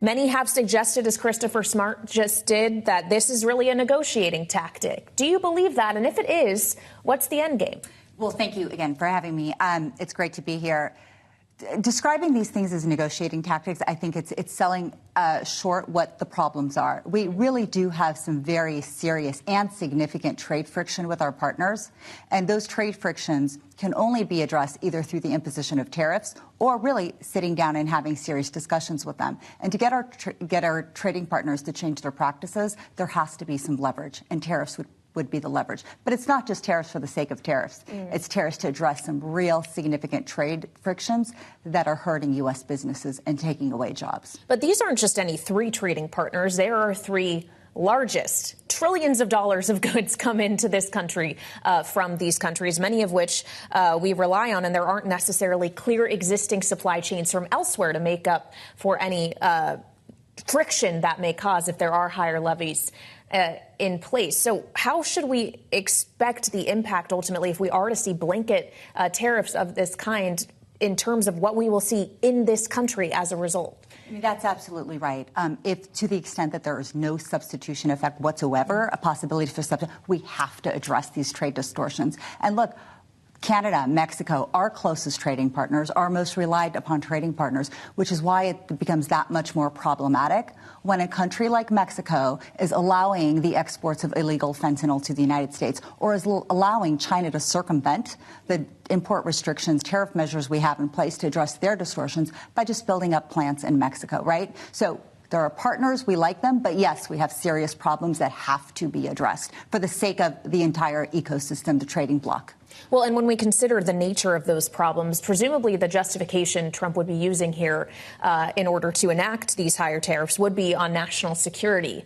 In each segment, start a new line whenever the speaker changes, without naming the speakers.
Many have suggested, as Christopher Smart just did, that this is really a negotiating tactic. Do you believe that? And if it is, what's the end game?
Well, thank you again for having me. It's great to be here. Describing these things as negotiating tactics, I think it's selling short what the problems are. We really do have some very serious and significant trade friction with our partners, and those trade frictions can only be addressed either through the imposition of tariffs or really sitting down and having serious discussions with them. And to get our trading partners to change their practices, there has to be some leverage, and tariffs would be the leverage. But it's not just tariffs for the sake of tariffs. It's tariffs to address some real significant trade frictions that are hurting U.S. businesses and taking away jobs.
But these aren't just any three trading partners. There are three largest. Trillions of dollars of goods come into this country from these countries, many of which we rely on, and there aren't necessarily clear existing supply chains from elsewhere to make up for any friction that may cause if there are higher levies in place. So how should we expect the impact ultimately if we are to see blanket tariffs of this kind in terms of what we will see in this country as a result?
I mean, that's absolutely right. If to the extent that there is no substitution effect whatsoever, a possibility for substitution, we have to address these trade distortions. And look, Canada, Mexico, our closest trading partners, our most relied upon trading partners, which is why it becomes that much more problematic when a country like Mexico is allowing the exports of illegal fentanyl to the United States or is allowing China to circumvent the import restrictions, tariff measures we have in place to address their distortions by just building up plants in Mexico, right? So there are partners, we like them, but yes, we have serious problems that have to be addressed for the sake of the entire ecosystem, the trading bloc.
Well, and when we consider the nature of those problems, presumably the justification Trump would be using here in order to enact these higher tariffs would be on national security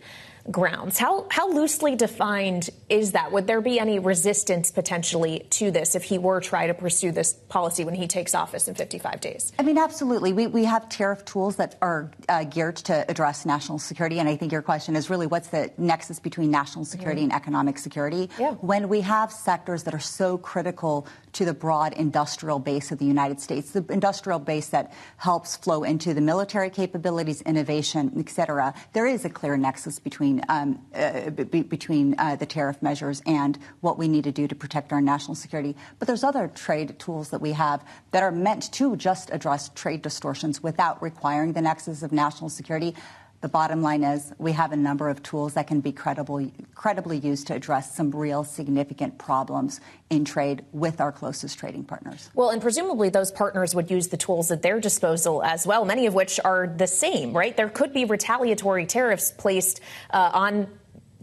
grounds. How loosely defined is that? Would there be any resistance potentially to this if he were trying to pursue this policy when he takes office in 55 days?
I mean, absolutely. We have tariff tools that are geared to address national security. And I think your question is really what's the nexus between national security and economic security?
Yeah.
When we have sectors that are so critical to the broad industrial base of the United States, the industrial base that helps flow into the military capabilities, innovation, et cetera, there is a clear nexus between the tariff measures and what we need to do to protect our national security. But there's other trade tools that we have that are meant to just address trade distortions without requiring the nexus of national security. The bottom line is we have a number of tools that can be credibly used to address some real significant problems in trade with our closest trading partners.
Well, and presumably those partners would use the tools at their disposal as well, many of which are the same, right? There could be retaliatory tariffs placed on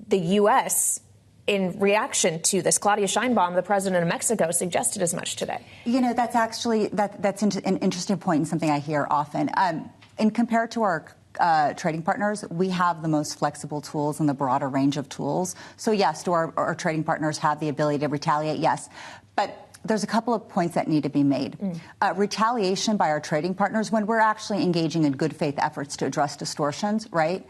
the U.S. in reaction to this. Claudia Sheinbaum, the president of Mexico, suggested as much today.
You know, that's actually that's an interesting point and something I hear often. And compared to our trading partners, we have the most flexible tools and the broader range of tools. So, yes, do our trading partners have the ability to retaliate? Yes. But there's a couple of points that need to be made. Retaliation by our trading partners, when we're actually engaging in good faith efforts to address distortions, right,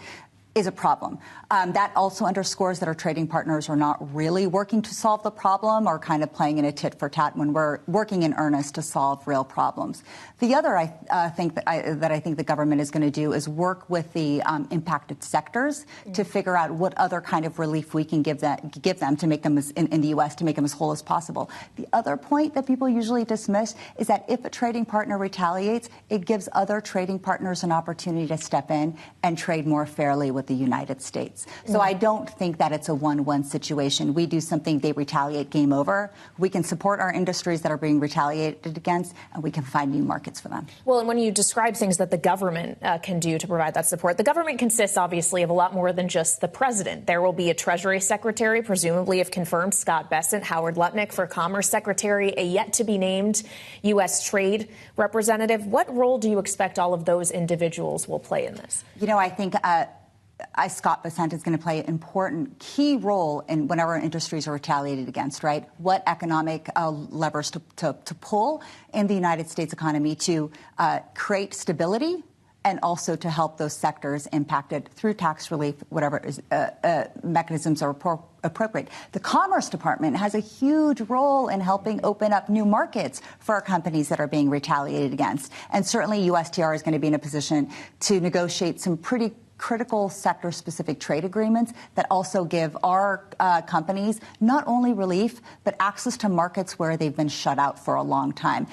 is a problem. That also underscores that our trading partners are not really working to solve the problem or kind of playing in a tit for tat when we're working in earnest to solve real problems. The other I think the government is going to do is work with the impacted sectors to figure out what other kind of relief we can give them to make them in the U.S. to make them as whole as possible. The other point that people usually dismiss is that if a trading partner retaliates, it gives other trading partners an opportunity to step in and trade more fairly with the United States. So I don't think that it's a 1-1 situation. We do something, they retaliate, game over. We can support our industries that are being retaliated against, and we can find new markets for them.
Well, and when you describe things that the government can do to provide that support, the government consists obviously of a lot more than just the president. There will be a Treasury Secretary, presumably if confirmed, Scott Bessent, Howard Lutnick for Commerce Secretary, a yet-to-be-named U.S. Trade Representative. What role do you expect all of those individuals will play in this?
You know, I think Scott Bessent is going to play an important key role in whenever industries are retaliated against, right? What economic levers to pull in the United States economy to create stability and also to help those sectors impacted through tax relief, whatever mechanisms are appropriate. The Commerce Department has a huge role in helping open up new markets for our companies that are being retaliated against. And certainly USTR is going to be in a position to negotiate some pretty critical sector-specific trade agreements that also give our companies not only relief, but access to markets where they've been shut out for a long time.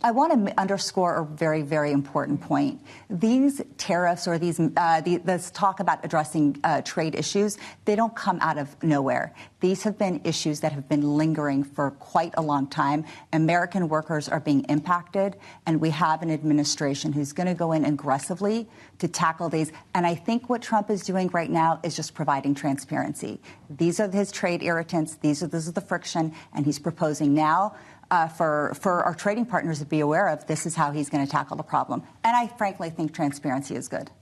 I want to underscore a very, very important point. These tariffs or this talk about addressing trade issues, they don't come out of nowhere. These have been issues that have been lingering for quite a long time. American workers are being impacted, and we have an administration who's going to go in aggressively to tackle these. And I think what Trump is doing right now is just providing transparency. These are his trade irritants. This is the friction, and he's proposing now for our trading partners to be aware of this is how he's going to tackle the problem. And I frankly think transparency is good.